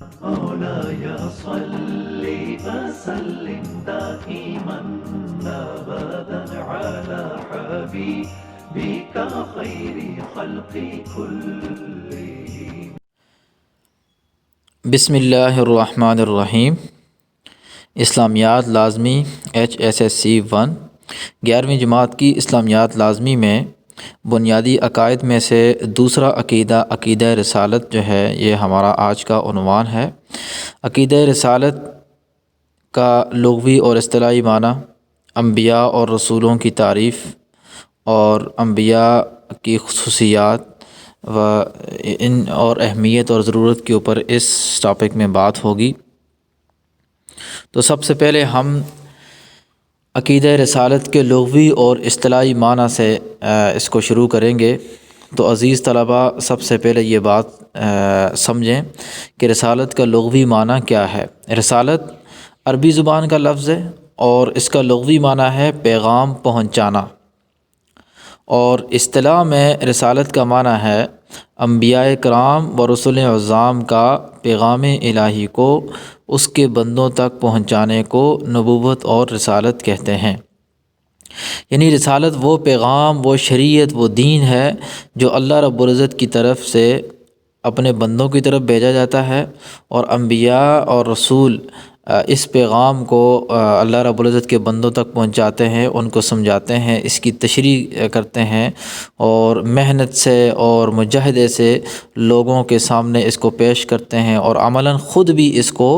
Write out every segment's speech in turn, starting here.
مولاي صل وسلم دائما أبدا على حبيبك خير خلق كلهم. بسم اللہ الرحمن الرحیم. اسلامیات لازمی HSSC 1 11ویں جماعت کی اسلامیات لازمی میں بنیادی عقائد میں سے دوسرا عقیدہ عقیدہ رسالت جو ہے یہ ہمارا آج کا عنوان ہے. عقیدہ رسالت کا لغوی اور اصطلاحی معنی انبیاء اور رسولوں کی تعریف اور انبیاء کی خصوصیات و ان اور اہمیت اور ضرورت کے اوپر اس ٹاپک میں بات ہوگی. تو سب سے پہلے ہم عقیدہ رسالت کے لغوی اور اصطلاحی معنی سے اس کو شروع کریں گے. تو عزیز طلباء سب سے پہلے یہ بات سمجھیں کہ رسالت کا لغوی معنی کیا ہے. رسالت عربی زبان کا لفظ ہے اور اس کا لغوی معنی ہے پیغام پہنچانا، اور اصطلاح میں رسالت کا معنی ہے انبیاء کرام و رسول اعظام کا پیغام الہی کو اس کے بندوں تک پہنچانے کو نبوت اور رسالت کہتے ہیں. یعنی رسالت وہ پیغام، وہ شریعت، وہ دین ہے جو اللہ رب العزت کی طرف سے اپنے بندوں کی طرف بھیجا جاتا ہے، اور انبیاء اور رسول اس پیغام کو اللہ رب العزت کے بندوں تک پہنچاتے ہیں، ان کو سمجھاتے ہیں، اس کی تشریح کرتے ہیں، اور محنت سے اور مجاہدے سے لوگوں کے سامنے اس کو پیش کرتے ہیں، اور عملاً خود بھی اس کو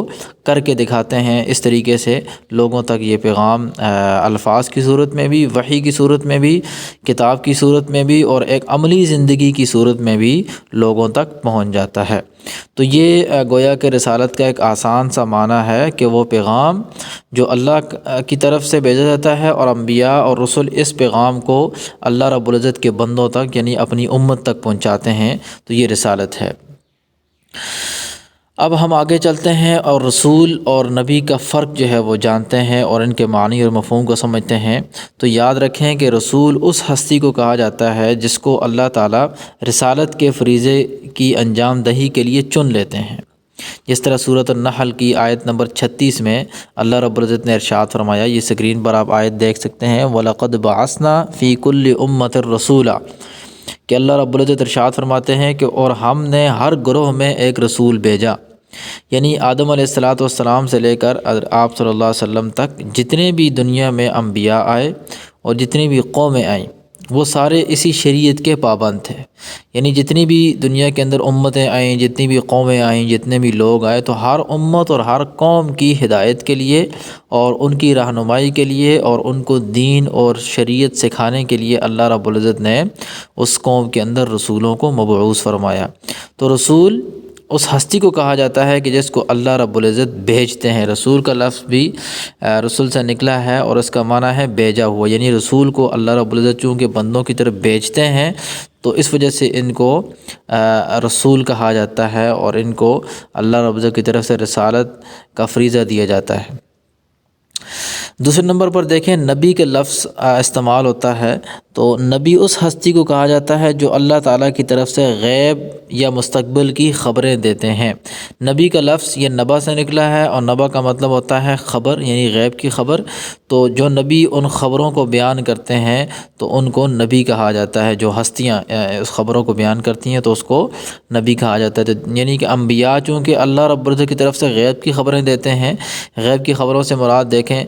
کر کے دکھاتے ہیں. اس طریقے سے لوگوں تک یہ پیغام الفاظ کی صورت میں بھی، وحی کی صورت میں بھی، کتاب کی صورت میں بھی، اور ایک عملی زندگی کی صورت میں بھی لوگوں تک پہنچ جاتا ہے. تو یہ گویا کہ رسالت کا ایک آسان سا معنی ہے کہ وہ پیغام جو اللہ کی طرف سے بھیجا جاتا ہے، اور انبیاء اور رسول اس پیغام کو اللہ رب العزت کے بندوں تک یعنی اپنی امت تک پہنچاتے ہیں. تو یہ رسالت ہے. اب ہم آگے چلتے ہیں اور رسول اور نبی کا فرق جو ہے وہ جانتے ہیں اور ان کے معنی اور مفہوم کو سمجھتے ہیں. تو یاد رکھیں کہ رسول اس ہستی کو کہا جاتا ہے جس کو اللہ تعالیٰ رسالت کے فریضے کی انجام دہی کے لیے چن لیتے ہیں. جس طرح سورۃ النحل کی آیت نمبر 36 میں اللہ رب العزت نے ارشاد فرمایا، یہ اسکرین پر آپ آیت دیکھ سکتے ہیں، وَلَقَدْ بَعَثْنَا فِي كُلِّ أُمَّةٍ رَسُولًا، کہ اللہ رب العزت ارشاد فرماتے ہیں کہ اور ہم نے ہر گروہ میں ایک رسول بھیجا. یعنی آدم علیہ السلام سے لے کر آپ صلی اللہ علیہ وسلم تک جتنے بھی دنیا میں انبیاء آئے اور جتنی بھی قومیں آئیں وہ سارے اسی شریعت کے پابند تھے. یعنی جتنی بھی دنیا کے اندر امتیں آئیں، جتنی بھی قومیں آئیں، جتنے بھی لوگ آئے، تو ہر امت اور ہر قوم کی ہدایت کے لیے اور ان کی رہنمائی کے لیے اور ان کو دین اور شریعت سکھانے کے لیے اللہ رب العزت نے اس قوم کے اندر رسولوں کو مبعوث فرمایا. تو رسول اس ہستی کو کہا جاتا ہے کہ جس کو اللہ رب العزت بھیجتے ہیں. رسول کا لفظ بھی رسول سے نکلا ہے اور اس کا معنی ہے بھیجا ہوا. یعنی رسول کو اللہ رب العزت چونکہ بندوں کی طرف بھیجتے ہیں تو اس وجہ سے ان کو رسول کہا جاتا ہے، اور ان کو اللہ رب العزت کی طرف سے رسالت کا فریضہ دیا جاتا ہے. دوسرے نمبر پر دیکھیں نبی کے لفظ استعمال ہوتا ہے. تو نبی اس ہستی کو کہا جاتا ہے جو اللہ تعالیٰ کی طرف سے غیب یا مستقبل کی خبریں دیتے ہیں. نبی کا لفظ یہ نبا سے نکلا ہے، اور نبا کا مطلب ہوتا ہے خبر، یعنی غیب کی خبر. تو جو نبی ان خبروں کو بیان کرتے ہیں تو ان کو نبی کہا جاتا ہے. جو ہستیاں اس خبروں کو بیان کرتی ہیں تو اس کو نبی کہا جاتا ہے. یعنی کہ انبیاء چونکہ اللہ رب العزت کی طرف سے غیب کی خبریں دیتے ہیں. غیب کی خبروں سے مراد دیکھیں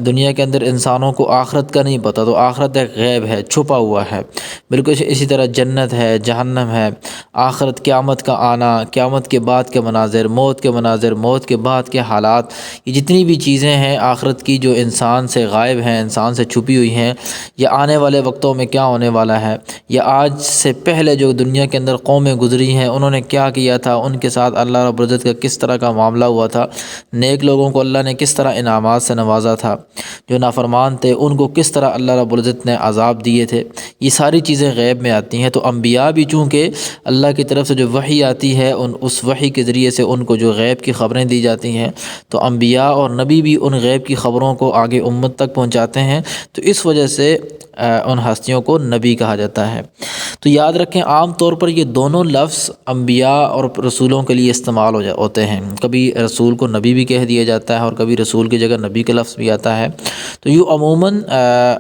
دنیا کے اندر انسانوں کو آخرت کا نہیں پتہ، تو آخرت ایک غیب ہے، چھپا ہوا ہے. بالکل اسی طرح جنت ہے، جہنم ہے، آخرت، قیامت کا آنا، قیامت کے بعد کے مناظر، موت کے مناظر، موت کے بعد کے حالات، یہ جتنی بھی چیزیں ہیں آخرت کی جو انسان سے غائب ہیں، انسان سے چھپی ہوئی ہیں، یا آنے والے وقتوں میں کیا ہونے والا ہے، یا آج سے پہلے جو دنیا کے اندر قومیں گزری ہیں انہوں نے کیا کیا تھا، ان کے ساتھ اللہ رب العزت کا کس طرح کا معاملہ ہوا تھا، نیک لوگوں کو اللہ نے کس طرح انعامات سے نوازا تھا، جو نافرمان تھے ان کو کس طرح اللہ رب العزت نے عذاب دیے تھے، یہ ساری چیزیں غیب میں آتی ہیں۔ تو انبیاء بھی چونکہ اللہ کی طرف سے جو وحی آتی ہے اس وحی کے ذریعے سے ان کو جو غیب کی خبریں دی جاتی ہیں، تو انبیاء اور نبی بھی ان غیب کی خبروں کو آگے امت تک پہنچاتے ہیں، تو اس وجہ سے ان ہستیوں کو نبی کہا جاتا ہے۔ تو یاد رکھیں عام طور پر یہ دونوں لفظ انبیاء اور رسولوں کے لیے استعمال ہوتے ہیں، کبھی رسول کو نبی بھی کہہ دیا جاتا ہے اور کبھی رسول کی جگہ نبی کا لفظ بھی آتا ہے۔ تو یہ عموماً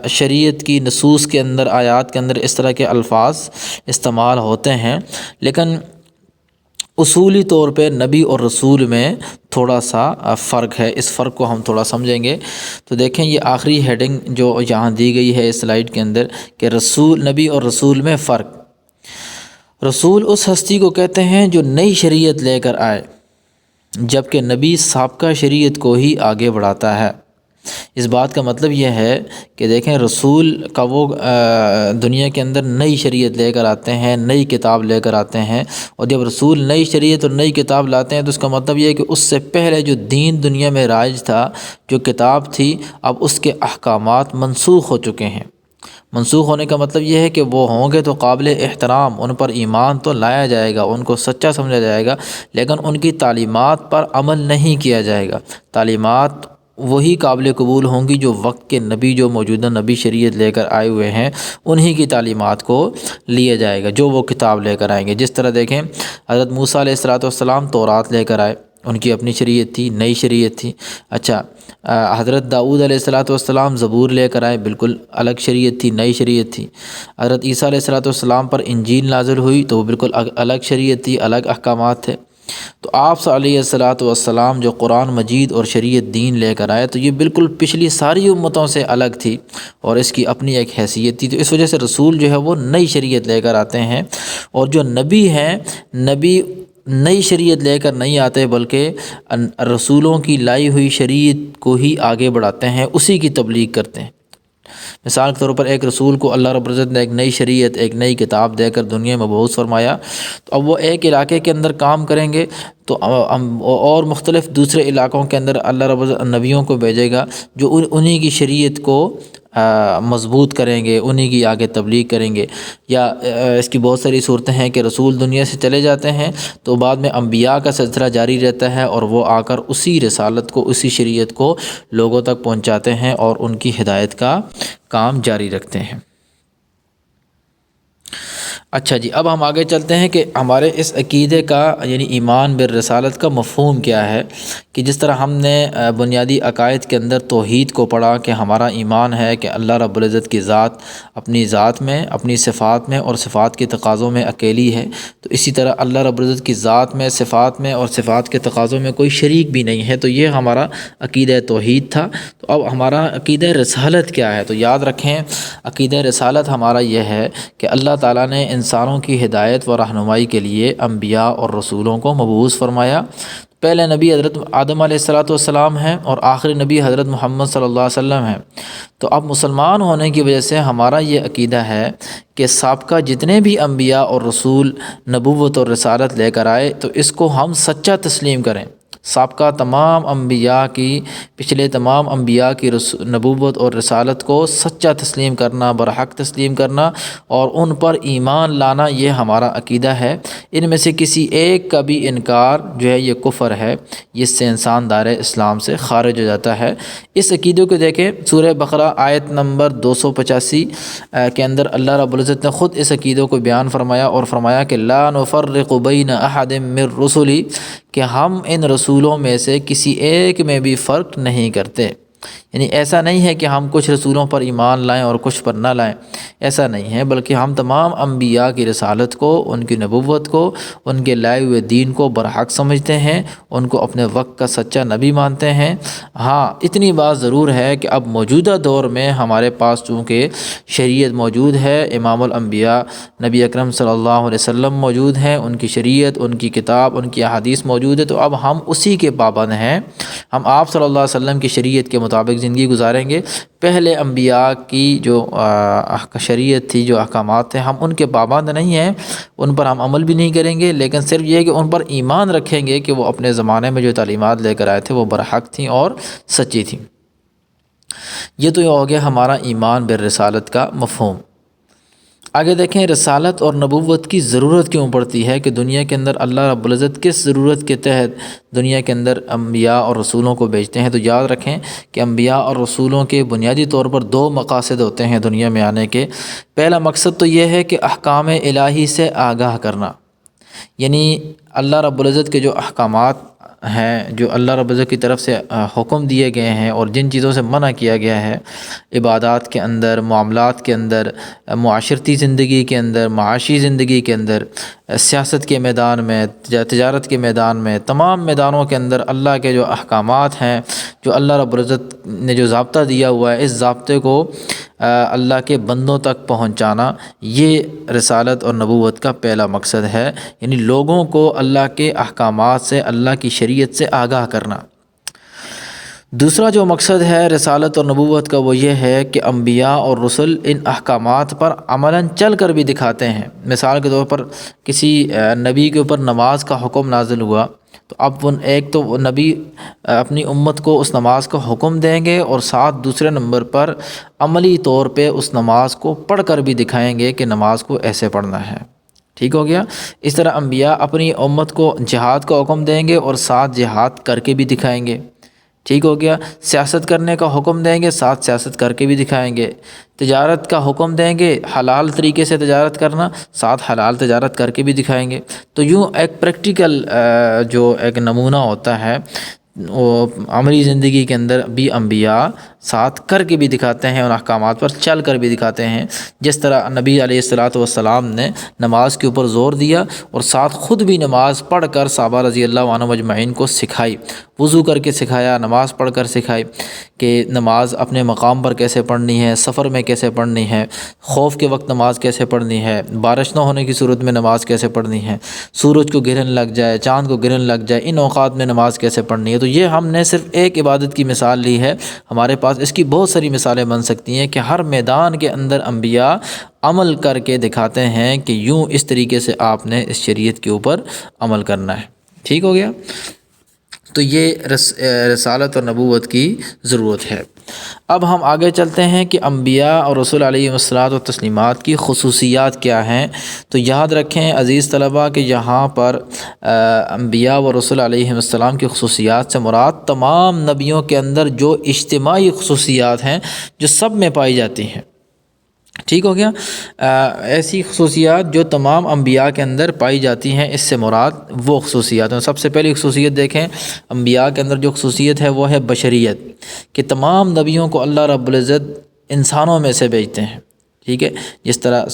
شریعت کی نصوص کے اندر، آیات کے اندر اس طرح کے الفاظ استعمال ہوتے ہیں، لیکن اصولی طور پہ نبی اور رسول میں تھوڑا سا فرق ہے۔ اس فرق کو ہم تھوڑا سمجھیں گے تو دیکھیں یہ آخری ہیڈنگ جو یہاں دی گئی ہے اس سلائیڈ کے اندر کہ رسول، نبی اور رسول میں فرق۔ رسول اس ہستی کو کہتے ہیں جو نئی شریعت لے کر آئے، جبکہ نبی سابقہ شریعت کو ہی آگے بڑھاتا ہے۔ اس بات کا مطلب یہ ہے کہ دیکھیں رسول کا وہ دنیا کے اندر نئی شریعت لے کر آتے ہیں، نئی کتاب لے کر آتے ہیں، اور جب رسول نئی شریعت اور نئی کتاب لاتے ہیں تو اس کا مطلب یہ ہے کہ اس سے پہلے جو دین دنیا میں رائج تھا، جو کتاب تھی، اب اس کے احکامات منسوخ ہو چکے ہیں۔ منسوخ ہونے کا مطلب یہ ہے کہ وہ ہوں گے تو قابل احترام، ان پر ایمان تو لایا جائے گا، ان کو سچا سمجھا جائے گا، لیکن ان کی تعلیمات پر عمل نہیں کیا جائے گا۔ تعلیمات وہی قابل قبول ہوں گی جو وقت کے نبی، جو موجودہ نبی شریعت لے کر آئے ہوئے ہیں، انہی کی تعلیمات کو لیا جائے گا جو وہ کتاب لے کر آئیں گے۔ جس طرح دیکھیں حضرت موسیٰ علیہ السلام تورات لے کر آئے، ان کی اپنی شریعت تھی، نئی شریعت تھی۔ اچھا، حضرت داؤد علیہ السلام زبور لے کر آئے، بالکل الگ شریعت تھی، نئی شریعت تھی۔ حضرت عیسیٰ علیہ السلام پر انجیل نازل ہوئی تو وہ بالکل الگ شریعت تھی، الگ احکامات تھے۔ تو آپ علیہ السلام جو قرآن مجید اور شریعت دین لے کر آئے تو یہ بالکل پچھلی ساری امتوں سے الگ تھی اور اس کی اپنی ایک حیثیت تھی۔ تو اس وجہ سے رسول جو ہے وہ نئی شریعت لے کر آتے ہیں، اور جو نبی ہیں، نبی نئی شریعت لے کر نہیں آتے بلکہ رسولوں کی لائی ہوئی شریعت کو ہی آگے بڑھاتے ہیں، اسی کی تبلیغ کرتے ہیں۔ مثال کے طور پر ایک رسول کو اللہ رب العزت نے ایک نئی شریعت، ایک نئی کتاب دے کر دنیا میں مبعوث فرمایا، تو اب وہ ایک علاقے کے اندر کام کریں گے تو اور مختلف دوسرے علاقوں کے اندر اللہ رب العزت نبیوں کو بھیجے گا جو انہی کی شریعت کو مضبوط کریں گے، انہی کی آگے تبلیغ کریں گے۔ یا اس کی بہت ساری صورتیں ہیں کہ رسول دنیا سے چلے جاتے ہیں تو بعد میں انبیاء کا سلسلہ جاری رہتا ہے اور وہ آ کر اسی رسالت کو، اسی شریعت کو لوگوں تک پہنچاتے ہیں اور ان کی ہدایت کا کام جاری رکھتے ہیں۔ اچھا جی، اب ہم آگے چلتے ہیں کہ ہمارے اس عقیدے کا یعنی ایمان بالرسالت کا مفہوم کیا ہے، کہ جس طرح ہم نے بنیادی عقائد کے اندر توحید کو پڑھا کہ ہمارا ایمان ہے کہ اللہ رب العزت کی ذات اپنی ذات میں، اپنی صفات میں اور صفات کے تقاضوں میں اکیلی ہے، تو اسی طرح اللہ رب العزت کی ذات میں، صفات میں اور صفات کے تقاضوں میں کوئی شریک بھی نہیں ہے۔ تو یہ ہمارا عقیدہ توحید تھا۔ تو اب ہمارا عقیدہ رسالت کیا ہے؟ تو یاد رکھیں عقیدہ رسالت ہمارا یہ ہے کہ اللہ تعالیٰ نے انسانوں کی ہدایت و رہنمائی کے لیے انبیاء اور رسولوں کو مبعوث فرمایا۔ پہلے نبی حضرت آدم علیہ السلام ہیں اور آخری نبی حضرت محمد صلی اللہ علیہ وسلم ہیں۔ تو اب مسلمان ہونے کی وجہ سے ہمارا یہ عقیدہ ہے کہ سابقہ جتنے بھی انبیاء اور رسول نبوت اور رسالت لے کر آئے تو اس کو ہم سچا تسلیم کریں۔ سابقہ تمام انبیاء کی، پچھلے تمام انبیاء کی نبوت اور رسالت کو سچا تسلیم کرنا، برحق تسلیم کرنا اور ان پر ایمان لانا، یہ ہمارا عقیدہ ہے۔ ان میں سے کسی ایک کا بھی انکار جو ہے یہ کفر ہے، جس سے انسان دائرہ اسلام سے خارج ہو جاتا ہے۔ اس عقیدے کو دیکھیں سورہ بقرہ آیت نمبر 285 کے اندر اللہ رب العزت نے خود اس عقیدے کو بیان فرمایا اور فرمایا کہ لا نفرق بین احد من رسلی، کہ ہم ان رسولوں میں سے کسی ایک میں بھی فرق نہیں کرتے۔ یعنی ایسا نہیں ہے کہ ہم کچھ رسولوں پر ایمان لائیں اور کچھ پر نہ لائیں، ایسا نہیں ہے، بلکہ ہم تمام انبیاء کی رسالت کو، ان کی نبوت کو، ان کے لائے ہوئے دین کو برحق سمجھتے ہیں، ان کو اپنے وقت کا سچا نبی مانتے ہیں۔ ہاں اتنی بات ضرور ہے کہ اب موجودہ دور میں ہمارے پاس چونکہ شریعت موجود ہے، امام الانبیاء نبی اکرم صلی اللہ علیہ وسلم موجود ہیں، ان کی شریعت، ان کی کتاب، ان کی احادیث موجود ہے، تو اب ہم اسی کے پابند ہیں۔ ہم آپ صلی اللہ علیہ وسلم کی شریعت کے مطابق زندگی گزاریں گے۔ پہلے انبیاء کی جو شریعت تھی، جو احکامات تھے، ہم ان کے پابند نہیں ہیں، ان پر ہم عمل بھی نہیں کریں گے، لیکن صرف یہ ہے کہ ان پر ایمان رکھیں گے کہ وہ اپنے زمانے میں جو تعلیمات لے کر آئے تھے وہ برحق تھیں اور سچی تھیں۔ یہ تو یہ ہو گیا ہمارا ایمان بالرسالت کا مفہوم۔ آگے دیکھیں رسالت اور نبوت کی ضرورت کیوں پڑتی ہے، کہ دنیا کے اندر اللہ رب العزت کس ضرورت کے تحت دنیا کے اندر انبیاء اور رسولوں کو بھیجتے ہیں۔ تو یاد رکھیں کہ انبیاء اور رسولوں کے بنیادی طور پر دو مقاصد ہوتے ہیں دنیا میں آنے کے۔ پہلا مقصد تو یہ ہے کہ احکام الہی سے آگاہ کرنا، یعنی اللہ رب العزت کے جو احکامات ہیں، جو اللہ رب العزت کی طرف سے حکم دیے گئے ہیں اور جن چیزوں سے منع کیا گیا ہے، عبادات کے اندر، معاملات کے اندر، معاشرتی زندگی کے اندر، معاشی زندگی کے اندر، سیاست کے میدان میں، تجارت کے میدان میں، تمام میدانوں کے اندر اللہ کے جو احکامات ہیں، جو اللہ رب العزت نے جو ضابطہ دیا ہوا ہے، اس ضابطے کو اللہ کے بندوں تک پہنچانا، یہ رسالت اور نبوت کا پہلا مقصد ہے، یعنی لوگوں کو اللہ کے احکامات سے، اللہ کی شریعت سے آگاہ کرنا۔ دوسرا جو مقصد ہے رسالت اور نبوت کا وہ یہ ہے کہ انبیاء اور رسل ان احکامات پر عملاً چل کر بھی دکھاتے ہیں۔ مثال کے طور پر کسی نبی کے اوپر نماز کا حکم نازل ہوا، تو اب ایک تو وہ نبی اپنی امت کو اس نماز کا حکم دیں گے، اور ساتھ دوسرے نمبر پر عملی طور پہ اس نماز کو پڑھ کر بھی دکھائیں گے کہ نماز کو ایسے پڑھنا ہے۔ ٹھیک ہو گیا۔ اس طرح انبیاء اپنی امت کو جہاد کا حکم دیں گے اور ساتھ جہاد کر کے بھی دکھائیں گے۔ ٹھیک ہو گیا۔ سیاست کرنے کا حکم دیں گے، ساتھ سیاست کر کے بھی دکھائیں گے۔ تجارت کا حکم دیں گے، حلال طریقے سے تجارت کرنا، ساتھ حلال تجارت کر کے بھی دکھائیں گے۔ تو یوں ایک پریکٹیکل جو ایک نمونہ ہوتا ہے، وہ عملی زندگی کے اندر بھی انبیاء ساتھ کر کے بھی دکھاتے ہیں، اور احکامات پر چل کر بھی دکھاتے ہیں۔ جس طرح نبی علیہ الصلوۃ والسلام نے نماز کے اوپر زور دیا اور ساتھ خود بھی نماز پڑھ کر صحابہ رضی اللہ عنہم اجمعین کو سکھائی، وضو کر کے سکھایا، نماز پڑھ کر سکھائی کہ نماز اپنے مقام پر کیسے پڑھنی ہے، سفر میں کیسے پڑھنی ہے، خوف کے وقت نماز کیسے پڑھنی ہے، بارش نہ ہونے کی صورت میں نماز کیسے پڑھنی ہے، سورج کو گرہن لگ جائے، چاند کو گرہن لگ جائے، ان اوقات میں نماز کیسے پڑھنی ہے۔ تو یہ ہم نے صرف ایک عبادت کی مثال لی ہے، ہمارے پاس اس کی بہت ساری مثالیں بن سکتی ہیں کہ ہر میدان کے اندر انبیاء عمل کر کے دکھاتے ہیں کہ یوں اس طریقے سے آپ نے اس شریعت کے اوپر عمل کرنا ہے۔ ٹھیک ہو گیا۔ تو یہ رسالت اور نبوت کی ضرورت ہے۔ اب ہم آگے چلتے ہیں کہ انبیاء اور رسول علیہ الصلوۃ والتسلیمات کی خصوصیات کیا ہیں۔ تو یاد رکھیں عزیز طلباء کہ یہاں پر انبیاء و رسول علیہ السلام کی خصوصیات سے مراد تمام نبیوں کے اندر جو اجتماعی خصوصیات ہیں جو سب میں پائی جاتی ہیں۔ ٹھیک ہو گیا۔ ایسی خصوصیات جو تمام انبیاء کے اندر پائی جاتی ہیں، اس سے مراد وہ خصوصیات ہیں۔ سب سے پہلی خصوصیت دیکھیں، انبیاء کے اندر جو خصوصیت ہے وہ ہے بشریت، کہ تمام نبیوں کو اللہ رب العزت انسانوں میں سے بھیجتے ہیں۔ ٹھیک ہے، جس طرح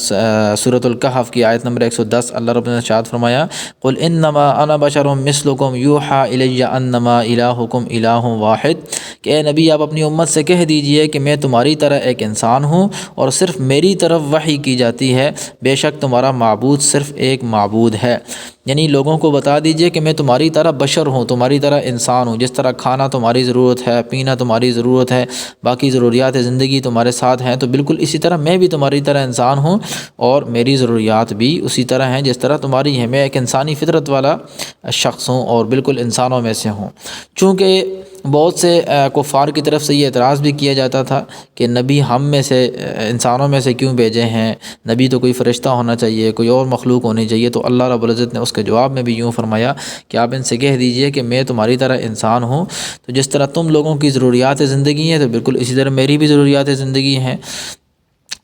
سورۃ الکہف کی آیت نمبر 110 اللہ رب نے ارشاد فرمایا، قل انما انا بشر مثلکم یوحی الی انما الہکم الہ واحد، کہ اے نبی آپ اپنی امت سے کہہ دیجئے کہ میں تمہاری طرح ایک انسان ہوں اور صرف میری طرف وحی کی جاتی ہے، بے شک تمہارا معبود صرف ایک معبود ہے۔ یعنی لوگوں کو بتا دیجئے کہ میں تمہاری طرح بشر ہوں، تمہاری طرح انسان ہوں، جس طرح کھانا تمہاری ضرورت ہے، پینا تمہاری ضرورت ہے، باقی ضروریات زندگی تمہارے ساتھ ہیں، تو بالکل اسی طرح میں بھی تمہاری طرح انسان ہوں اور میری ضروریات بھی اسی طرح ہیں جس طرح تمہاری ہیں۔ میں ایک انسانی فطرت والا شخص ہوں اور بالکل انسانوں میں سے ہوں۔ چونکہ بہت سے کفار کی طرف سے یہ اعتراض بھی کیا جاتا تھا کہ نبی ہم میں سے انسانوں میں سے کیوں بھیجے ہیں، نبی تو کوئی فرشتہ ہونا چاہیے، کوئی اور مخلوق ہونی چاہیے۔ تو اللہ رب العزت نے اس کے جواب میں بھی یوں فرمایا کہ آپ ان سے کہہ دیجئے کہ میں تمہاری طرح انسان ہوں، تو جس طرح تم لوگوں کی ضروریات زندگی ہیں تو بالکل اسی طرح میری بھی ضروریات زندگی ہیں۔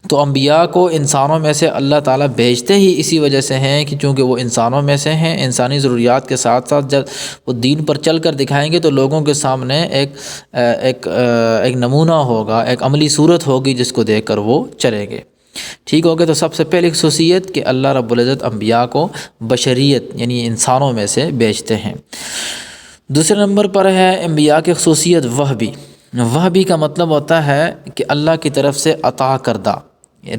تو انبیاء کو انسانوں میں سے اللہ تعالیٰ بھیجتے ہی اسی وجہ سے ہیں کہ چونکہ وہ انسانوں میں سے ہیں، انسانی ضروریات کے ساتھ ساتھ جب وہ دین پر چل کر دکھائیں گے تو لوگوں کے سامنے ایک نمونہ ہوگا، ایک عملی صورت ہوگی جس کو دیکھ کر وہ چلیں گے۔ ٹھیک ہو گیا۔ تو سب سے پہلی خصوصیت کہ اللہ رب العزت انبیاء کو بشریت یعنی انسانوں میں سے بھیجتے ہیں۔ دوسرے نمبر پر ہے انبیاء کی خصوصیت وحبی۔ وحبی کا مطلب ہوتا ہے کہ اللہ کی طرف سے عطا کردہ،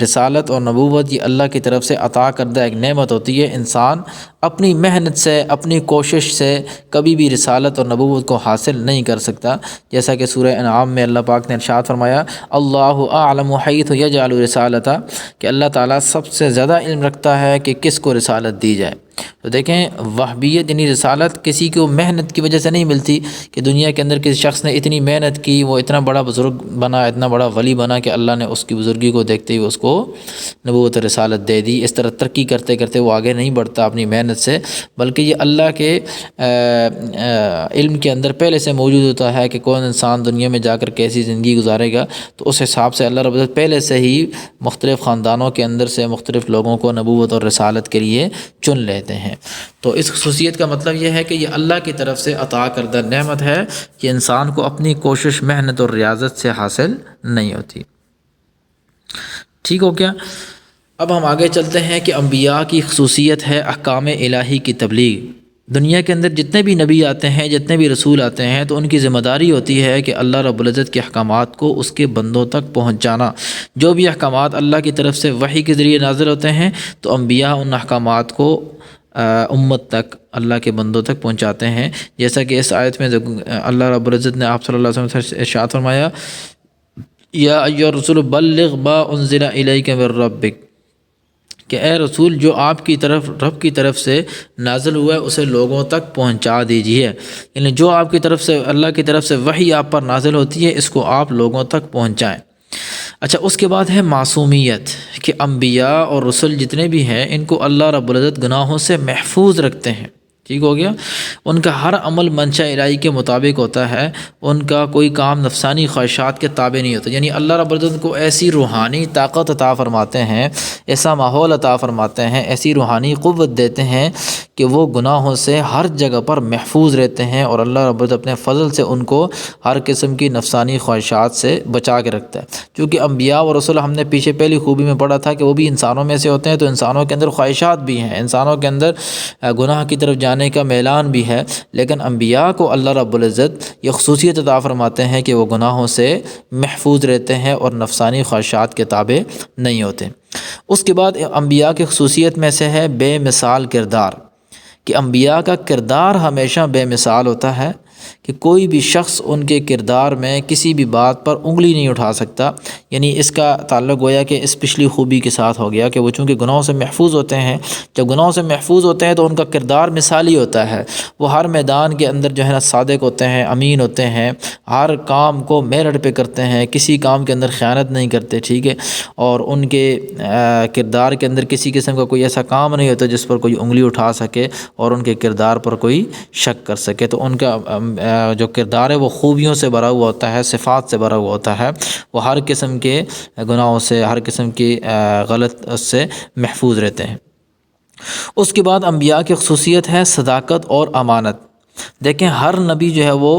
رسالت اور نبوت یہ اللہ کی طرف سے عطا کردہ ایک نعمت ہوتی ہے۔ انسان اپنی محنت سے، اپنی کوشش سے کبھی بھی رسالت اور نبوت کو حاصل نہیں کر سکتا، جیسا کہ سورہ انعام میں اللہ پاک نے ارشاد فرمایا، اللہ اعلم حیث یجعل رسالتہ، کہ اللہ تعالیٰ سب سے زیادہ علم رکھتا ہے کہ کس کو رسالت دی جائے۔ تو دیکھیں وہابیت یعنی رسالت کسی کو محنت کی وجہ سے نہیں ملتی کہ دنیا کے اندر کسی شخص نے اتنی محنت کی، وہ اتنا بڑا بزرگ بنا، اتنا بڑا ولی بنا کہ اللہ نے اس کی بزرگی کو دیکھتے ہوئے اس کو نبوت رسالت دے دی۔ اس طرح ترقی کرتے کرتے وہ آگے نہیں بڑھتا اپنی محنت سے، بلکہ یہ اللہ کے علم کے اندر پہلے سے موجود ہوتا ہے کہ کون انسان دنیا میں جا کر کیسی زندگی گزارے گا، تو اس حساب سے اللہ رب العزت پہلے سے ہی مختلف خاندانوں کے اندر سے مختلف لوگوں کو نبوت اور رسالت کے لیے چن لیتے ہیں۔ تو اس خصوصیت کا مطلب یہ ہے کہ یہ اللہ کی طرف سے عطا کردہ نعمت ہے کہ انسان کو اپنی کوشش، محنت اور ریاضت سے حاصل نہیں ہوتی۔ ٹھیک ہو کیا؟ اب ہم آگے چلتے ہیں کہ انبیاء کی خصوصیت ہے احکام الہی کی تبلیغ۔ دنیا کے اندر جتنے بھی نبی آتے ہیں، جتنے بھی رسول آتے ہیں، تو ان کی ذمہ داری ہوتی ہے کہ اللہ رب العزت کے احکامات کو اس کے بندوں تک پہنچانا۔ جو بھی احکامات اللہ کی طرف سے وحی کے ذریعے نازل ہوتے ہیں، تو انبیاء ان احکامات کو امت تک، اللہ کے بندوں تک پہنچاتے ہیں۔ جیسا کہ اس آیت میں اللہ رب العزت نے آپ صلی اللہ علیہ وسلم سے ارشاد فرمایا، یا ایھا الرسول بلغ ما انزل الیک من ربک، کہ اے رسول جو آپ کی طرف رب کی طرف سے نازل ہوا ہے اسے لوگوں تک پہنچا دیجیے، یعنی جو آپ کی طرف سے، اللہ کی طرف سے وحی آپ پر نازل ہوتی ہے، اس کو آپ لوگوں تک پہنچائیں۔ اچھا، اس کے بعد ہے معصومیت، کہ انبیاء اور رسل جتنے بھی ہیں ان کو اللہ رب العزت گناہوں سے محفوظ رکھتے ہیں۔ ٹھیک ہو گیا؟ ان کا ہر عمل منشا الہی کے مطابق ہوتا ہے، ان کا کوئی کام نفسانی خواہشات کے تابع نہیں ہوتا، یعنی اللہ رب العزت کو ایسی روحانی طاقت عطا فرماتے ہیں، ایسا ماحول عطا فرماتے ہیں، ایسی روحانی قوت دیتے ہیں کہ وہ گناہوں سے ہر جگہ پر محفوظ رہتے ہیں، اور اللہ رب العزت اپنے فضل سے ان کو ہر قسم کی نفسانی خواہشات سے بچا کے رکھتا ہے۔ چونکہ انبیاء اور رسول ہم نے پیچھے پہلی خوبی میں پڑھا تھا کہ وہ بھی انسانوں میں سے ہوتے ہیں، تو انسانوں کے اندر خواہشات بھی ہیں، انسانوں کے اندر گناہ کی طرف جانے کا میلان بھی ہے، لیکن انبیاء کو اللہ رب العزت یہ خصوصیت عطا فرماتے ہیں کہ وہ گناہوں سے محفوظ رہتے ہیں اور نفسانی خواہشات کے تابع نہیں ہوتے۔ اس کے بعد انبیاء کی خصوصیت میں سے ہے بے مثال کردار، کہ انبیاء کا کردار ہمیشہ بے مثال ہوتا ہے، کہ کوئی بھی شخص ان کے کردار میں کسی بھی بات پر انگلی نہیں اٹھا سکتا۔ یعنی اس کا تعلق گویا کہ اس پچھلی خوبی کے ساتھ ہو گیا کہ وہ چونکہ گناہوں سے محفوظ ہوتے ہیں، جب گناہوں سے محفوظ ہوتے ہیں تو ان کا کردار مثالی ہوتا ہے، وہ ہر میدان کے اندر جو ہے نا صادق ہوتے ہیں، امین ہوتے ہیں، ہر کام کو میرٹ پہ کرتے ہیں، کسی کام کے اندر خیانت نہیں کرتے، ٹھیک ہے، اور ان کے کردار کے اندر کسی قسم کا کوئی ایسا کام نہیں ہوتا جس پر کوئی انگلی اٹھا سکے اور ان کے کردار پر کوئی شک کر سکے۔ تو ان کا جو کردار ہے وہ خوبیوں سے بھرا ہوا ہوتا ہے، صفات سے بھرا ہوا ہوتا ہے، وہ ہر قسم کے گناہوں سے، ہر قسم کی غلط سے محفوظ رہتے ہیں۔ اس کے بعد انبیاء کی خصوصیت ہے صداقت اور امانت۔ دیکھیں ہر نبی جو ہے وہ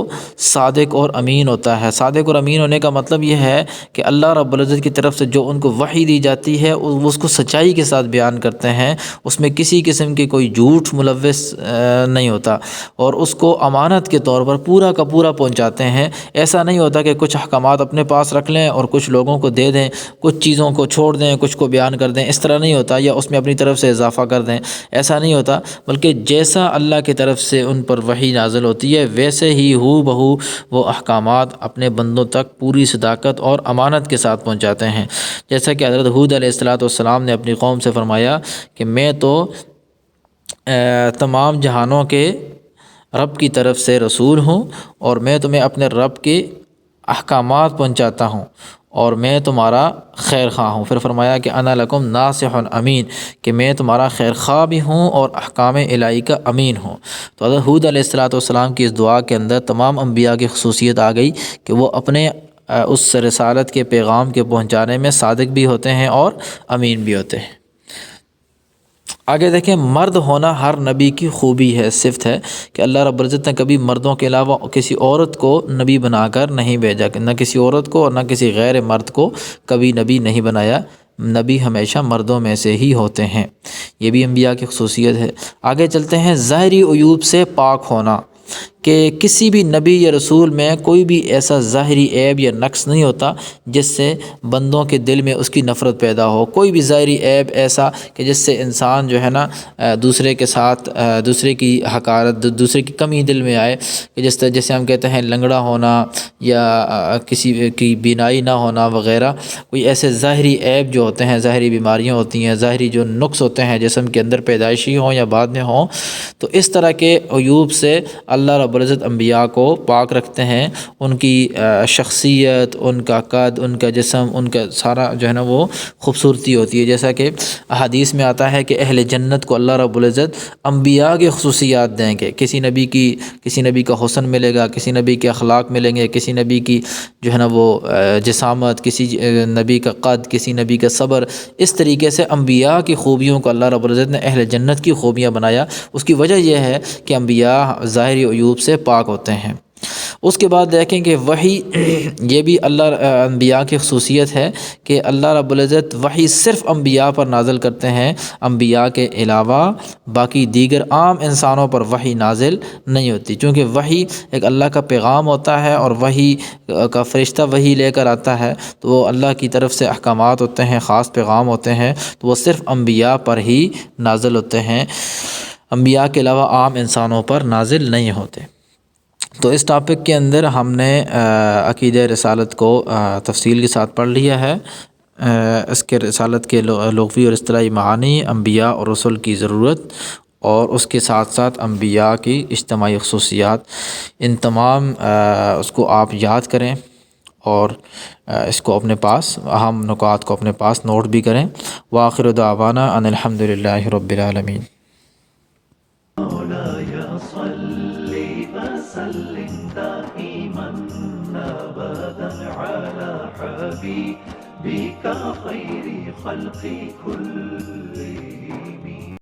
صادق اور امین ہوتا ہے۔ صادق اور امین ہونے کا مطلب یہ ہے کہ اللہ رب العزت کی طرف سے جو ان کو وحی دی جاتی ہے وہ اس کو سچائی کے ساتھ بیان کرتے ہیں، اس میں کسی قسم کی کوئی جھوٹ ملوث نہیں ہوتا، اور اس کو امانت کے طور پر پورا کا پورا پہنچاتے ہیں۔ ایسا نہیں ہوتا کہ کچھ احکامات اپنے پاس رکھ لیں اور کچھ لوگوں کو دے دیں، کچھ چیزوں کو چھوڑ دیں، کچھ کو بیان کر دیں، اس طرح نہیں ہوتا، یا اس میں اپنی طرف سے اضافہ کر دیں، ایسا نہیں ہوتا، بلکہ جیسا اللہ کی طرف سے ان پر وحی نازل ہوتی ہے ویسے ہی ہو بہو وہ احکامات اپنے بندوں تک پوری صداقت اور امانت کے ساتھ پہنچاتے ہیں۔ جیسا کہ حضرت ہود علیہ السلام نے اپنی قوم سے فرمایا کہ میں تو تمام جہانوں کے رب کی طرف سے رسول ہوں، اور میں تمہیں اپنے رب کے احکامات پہنچاتا ہوں، اور میں تمہارا خیر خواہ ہوں۔ پھر فرمایا کہ انا لکم ناصح امین، کہ میں تمہارا خیر خواہ بھی ہوں اور احکام الہی کا امین ہوں۔ تو حضرت ہود علیہ السلام کی اس دعا کے اندر تمام انبیاء کی خصوصیت آ گئی کہ وہ اپنے اس رسالت کے پیغام کے پہنچانے میں صادق بھی ہوتے ہیں اور امین بھی ہوتے ہیں۔ آگے دیکھیں، مرد ہونا ہر نبی کی خوبی ہے، صفت ہے، کہ اللہ رب العزت نے کبھی مردوں کے علاوہ کسی عورت کو نبی بنا کر نہیں بھیجا، نہ کسی عورت کو اور نہ کسی غیر مرد کو کبھی نبی نہیں بنایا، نبی ہمیشہ مردوں میں سے ہی ہوتے ہیں، یہ بھی انبیاء کی خصوصیت ہے۔ آگے چلتے ہیں، ظاہری عیوب سے پاک ہونا، کہ کسی بھی نبی یا رسول میں کوئی بھی ایسا ظاہری عیب یا نقص نہیں ہوتا جس سے بندوں کے دل میں اس کی نفرت پیدا ہو، کوئی بھی ظاہری عیب ایسا کہ جس سے انسان جو ہے نا دوسرے کے ساتھ دوسرے کی حقارت، دوسرے کی کمی دل میں آئے، کہ جیسے ہم کہتے ہیں لنگڑا ہونا یا کسی کی بینائی نہ ہونا وغیرہ، کوئی ایسے ظاہری عیب جو ہوتے ہیں، ظاہری بیماریاں ہوتی ہیں، ظاہری جو نقص ہوتے ہیں جسم کے اندر پیدائشی ہوں یا بعد میں ہوں، تو اس طرح کے عیوب سے اللہ رب العزت انبیاء کو پاک رکھتے ہیں۔ ان کی شخصیت، ان کا قد، ان کا جسم، ان کا سارا جو ہے نا وہ خوبصورتی ہوتی ہے، جیسا کہ حدیث میں آتا ہے کہ اہل جنت کو اللہ رب العزت انبیاء کی خصوصیات دیں گے، کسی نبی کا حسن ملے گا، کسی نبی کے اخلاق ملیں گے، کسی نبی کی جو ہے نا وہ جسامت، کسی نبی کا قد، کسی نبی کا صبر، اس طریقے سے انبیاء کی خوبیوں کو اللہ رب العزت نے اہل جنت کی خوبیاں بنایا۔ اس کی وجہ یہ ہے کہ انبیاء ظاہری عیوب سے پاک ہوتے ہیں۔ اس کے بعد دیکھیں کہ وحی، یہ بھی انبیاء کی خصوصیت ہے کہ اللہ رب العزت وحی صرف انبیاء پر نازل کرتے ہیں، انبیاء کے علاوہ باقی دیگر عام انسانوں پر وحی نازل نہیں ہوتی، چونکہ وحی ایک اللہ کا پیغام ہوتا ہے اور وحی کا فرشتہ وحی لے کر آتا ہے، تو وہ اللہ کی طرف سے احکامات ہوتے ہیں، خاص پیغام ہوتے ہیں، تو وہ صرف انبیاء پر ہی نازل ہوتے ہیں، انبیاء کے علاوہ عام انسانوں پر نازل نہیں ہوتے۔ تو اس ٹاپک کے اندر ہم نے عقیدہ رسالت کو تفصیل کے ساتھ پڑھ لیا ہے، اس کے رسالت کے لغوی اور اصطلاحی معانی، انبیاء اور رسل کی ضرورت، اور اس کے ساتھ ساتھ انبیاء کی اجتماعی خصوصیات، ان تمام اس کو آپ یاد کریں اور اس کو اپنے پاس، اہم نکات کو اپنے پاس نوٹ بھی کریں۔ وآخر دعوانا ان الحمد للہ رب العالمین۔ مولاي صل وسلم دائما أبدا على حبيبك خير خلق كلهم